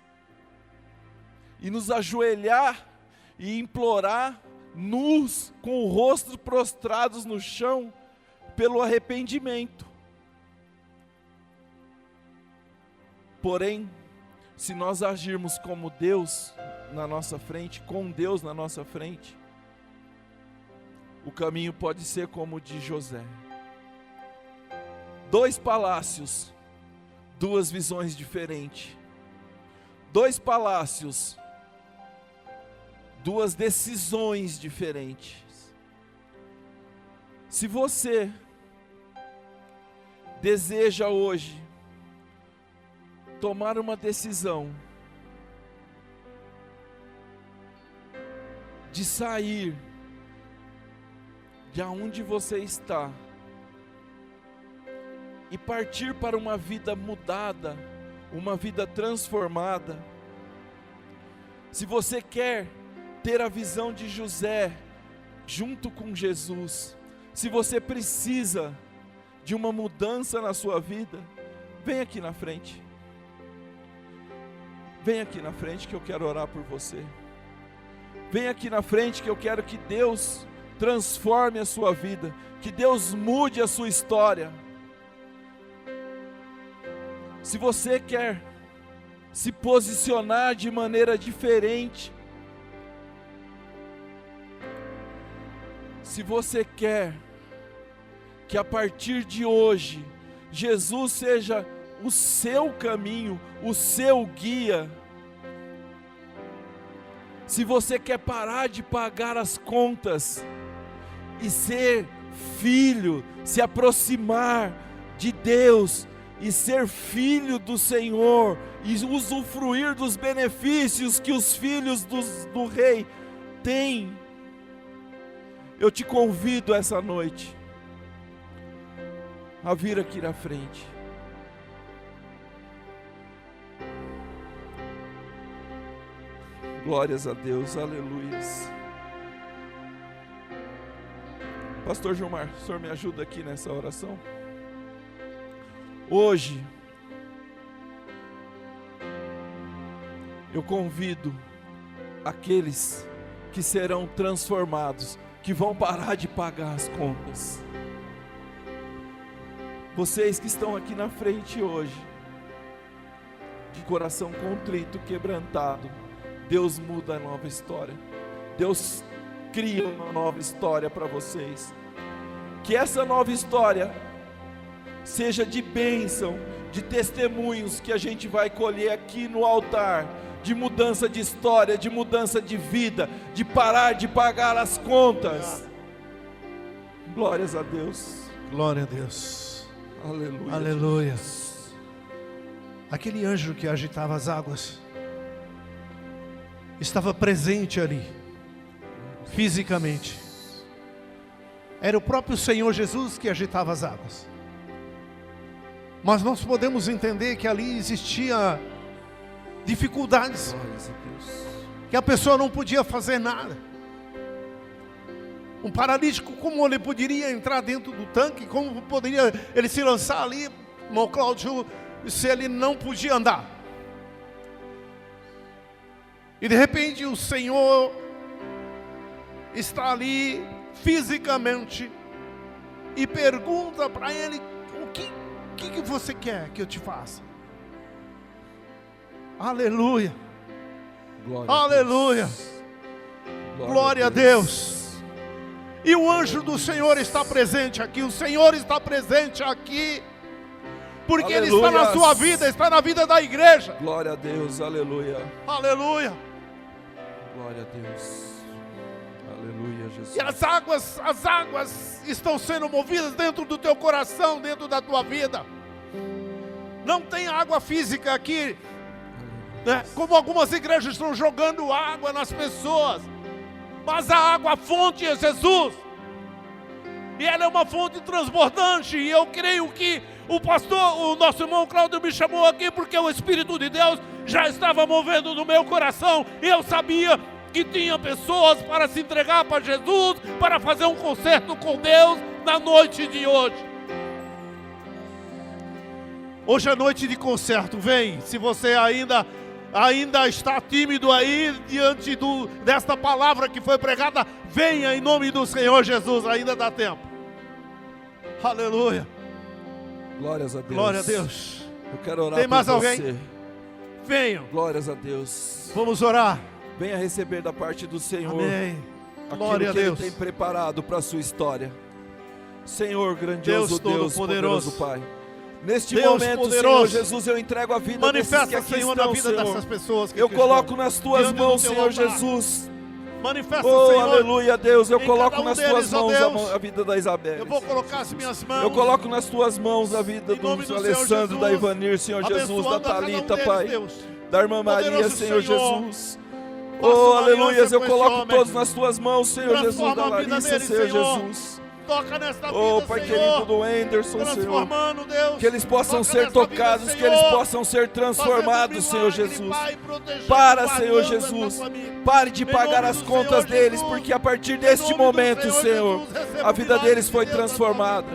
e nos ajoelhar e implorar nus, com o rosto prostrados no chão, pelo arrependimento. Porém, se nós agirmos como Deus na nossa frente, com Deus na nossa frente, o caminho pode ser como o de José. 2 palácios, 2 visões diferentes. 2 palácios, 2 decisões diferentes. Se você deseja hoje tomar uma decisão de sair de onde você está e partir para uma vida mudada, uma vida transformada, se você quer ter a visão de José junto com Jesus, se você precisa de uma mudança na sua vida, vem aqui na frente. Vem aqui na frente que eu quero orar por você. Vem aqui na frente que eu quero que Deus transforme a sua vida, que Deus mude a sua história. Se você quer se posicionar de maneira diferente, se você quer que a partir de hoje, Jesus seja o seu caminho, o seu guia. Se você quer parar de pagar as contas e ser filho, se aproximar de Deus e ser filho do Senhor e usufruir dos benefícios que os filhos do rei têm, eu te convido essa noite a vir aqui na frente. Glórias a Deus, aleluias. Pastor Gilmar, o senhor me ajuda aqui nessa oração? Hoje, eu convido aqueles que serão transformados, que vão parar de pagar as contas. Vocês que estão aqui na frente hoje, de coração contrito, quebrantado, Deus muda a nova história. Deus cria uma nova história para vocês. Que essa nova história seja de bênção, de testemunhos que a gente vai colher aqui no altar, de mudança de história, de mudança de vida, de parar de pagar as contas. Glórias a Deus. Glória a Deus. Aleluia. Aleluia. Aquele anjo que agitava as águas estava presente ali, fisicamente. Era o próprio Senhor Jesus que agitava as águas. Mas nós podemos entender que ali existia dificuldades, que a pessoa não podia fazer nada. Um paralítico, como ele poderia entrar dentro do tanque? Como poderia ele se lançar ali, irmão Cláudio, se ele não podia andar? E de repente o Senhor está ali fisicamente e pergunta para ele: o que você quer que eu te faça? Aleluia. Glória Aleluia. Glória a Deus. E o anjo do Senhor está presente aqui. O Senhor está presente aqui, porque Ele está na sua vida, está na vida da igreja. Glória a Deus, aleluia. Aleluia. Glória a Deus. Aleluia, Jesus. E as águas estão sendo movidas dentro do teu coração, dentro da tua vida. Não tem água física aqui, né? Como algumas igrejas estão jogando água nas pessoas. Mas a água, a fonte é Jesus. E ela é uma fonte transbordante. E eu creio que o nosso irmão Cláudio me chamou aqui porque o Espírito de Deus já estava movendo no meu coração. E eu sabia que tinha pessoas para se entregar para Jesus, para fazer um concerto com Deus na noite de hoje. Hoje é noite de concerto. Vem, se você ainda está tímido aí diante desta palavra que foi pregada, venha em nome do Senhor Jesus, ainda dá tempo. Aleluia. Glórias a Deus. Glória a Deus. Eu quero orar. Tem mais por alguém? Você. Venham. Glórias a Deus. Vamos orar. Venha receber da parte do Senhor. Amém. Aquilo Glória a que Ele Deus. tem preparado para a sua história. Senhor, grandioso Deus, poderoso Pai. Neste Deus momento, poderoso, Senhor Jesus, eu entrego a vida manifesta, desses que aqui Senhor, estão, na vida Senhor. dessas pessoas que Eu aqui coloco estão nas tuas diante do mãos, teu Senhor altar. Jesus. Manifesta, Oh, Senhor, aleluia, Deus. Eu em coloco cada um nas deles, tuas ó mãos Deus. a vida da Isabel. Eu vou colocar as minhas mãos. Eu coloco nas tuas mãos a vida Em nome do do Alessandro, Senhor da Jesus, Ivanir, Senhor Jesus, da abençoando a cada um Thalita, deles, Pai. Deus. Da irmã Maria, Poderoso Senhor Senhor, Jesus. faça Oh, uma aleluia, aliança eu com coloco esse homem. todos nas tuas mãos, Senhor Jesus, Transforma da a vida Larissa, dele, Senhor Senhor. Jesus. Toca nesta vida, Oh, Pai Senhor. querido do Anderson, Senhor. Transformando, Deus. Que eles possam Toca ser nesta tocados, vida, que eles Senhor. possam ser transformados, Fazendo um Senhor milagre, Jesus. Pai, protegendo, Para, guardando Senhor essa Jesus. família. Pare de Em pagar nome as do contas Senhor deles, Jesus. porque a partir Em deste nome do momento, Senhor Senhor, Jesus, receba a o vida milagre deles de foi Deus na tua transformada.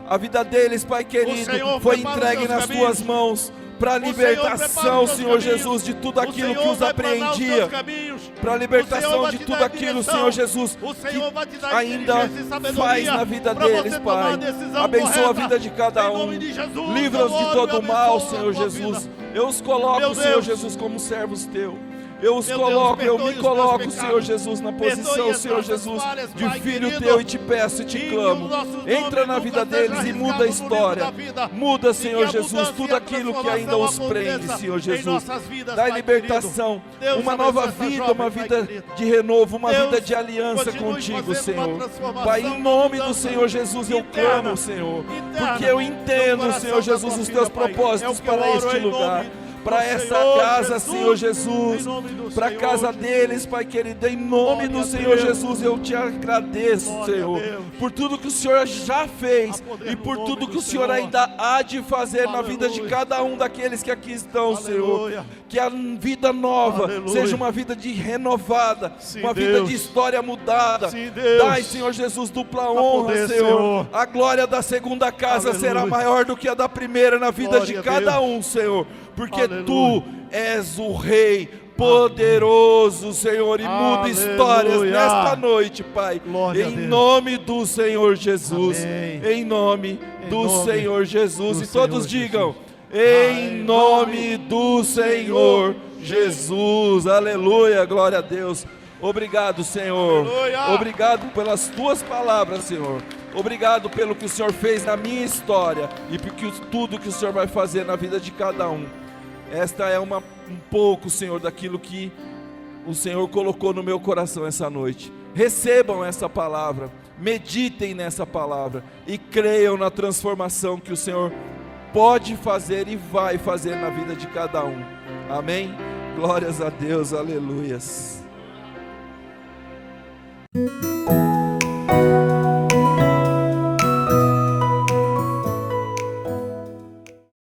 A vida deles, Pai querido, Senhor foi prepara os entregue teus nas caminhos. tuas mãos para a O Senhor libertação, prepara os teus Senhor caminhos. Jesus, de tudo O aquilo Senhor que os vai planar os teus apreendia. caminhos. Para a O Senhor libertação vai de te tudo dar aquilo, direção. Senhor Jesus, O Senhor vai te que dar ainda inteligência e sabedoria faz na vida pra você deles, tomar Pai. a decisão Abençoa a correta. vida de cada Em um. nome de Jesus, Livra-os eu de oro todo e o mal, abençoo a Senhor tua Jesus. vida. Eu os coloco, Meu Senhor Deus. Jesus, como servos teu. Eu os Meu Deus, coloco, eu perdoe me os coloco, meus Senhor pecados. Jesus, na Perdoe posição, as Senhor nossas Jesus, falhas, de Pai filho querido. teu, e te peço e te E que clamo. o nosso nome Entra na nunca vida seja deles e riscado muda a no livro história. da vida. Muda, E Senhor que a Jesus, mudança tudo e a aquilo que ainda transformação os prende, aconteça Senhor em Jesus. nossas vidas, Dá Pai libertação, querido. Deus uma nova abençoe essa vida, jovem, uma Pai vida querido. de renovo, uma Deus, vida de aliança continue contigo, fazendo Senhor. uma transformação, Pai, em uma nome do mudança Senhor Jesus, eu interna, clamo, Senhor, interna, porque eu no entendo, coração Senhor da Jesus, tua os filha, teus Pai. propósitos É o que eu para oro este em lugar, nome para do essa Senhor casa, Jesus, Senhor Jesus, em nome do para a Senhor casa Jesus. deles, Pai querido, em nome Glória do a Senhor Deus. Jesus, eu te agradeço, Glória a Senhor, Deus. por tudo que o Senhor já fez A poder e no por nome tudo do que o Senhor Senhor. ainda há de fazer na Aleluia. vida de cada um daqueles que aqui estão, Senhor. Aleluia. Que a vida nova Aleluia. seja uma vida de renovada, Sim, uma vida Deus. de história mudada. Sim, Deus. Dai, Senhor Jesus, dupla A honra, poder, Senhor. Senhor. A glória da segunda casa Aleluia. será maior do que a da primeira na vida Glória de a cada Deus. um, Senhor. Porque Aleluia. Tu és o Rei poderoso, Senhor, e muda Aleluia. histórias nesta noite, Pai. Glória a Em Deus. nome do Senhor Jesus. Amém. Em nome Em do nome Senhor Jesus. do E todos Senhor digam: Jesus. em nome do Senhor Jesus. Aleluia, glória a Deus. Obrigado, Senhor. Aleluia. Obrigado pelas tuas palavras, Senhor. Obrigado pelo que o Senhor fez na minha história e por tudo que o Senhor vai fazer na vida de cada um. Esta é um pouco, Senhor, daquilo que o Senhor colocou no meu coração essa noite. Recebam essa palavra, meditem nessa palavra e creiam na transformação que o Senhor pode fazer e vai fazer na vida de cada um. Amém? Glórias a Deus, aleluias.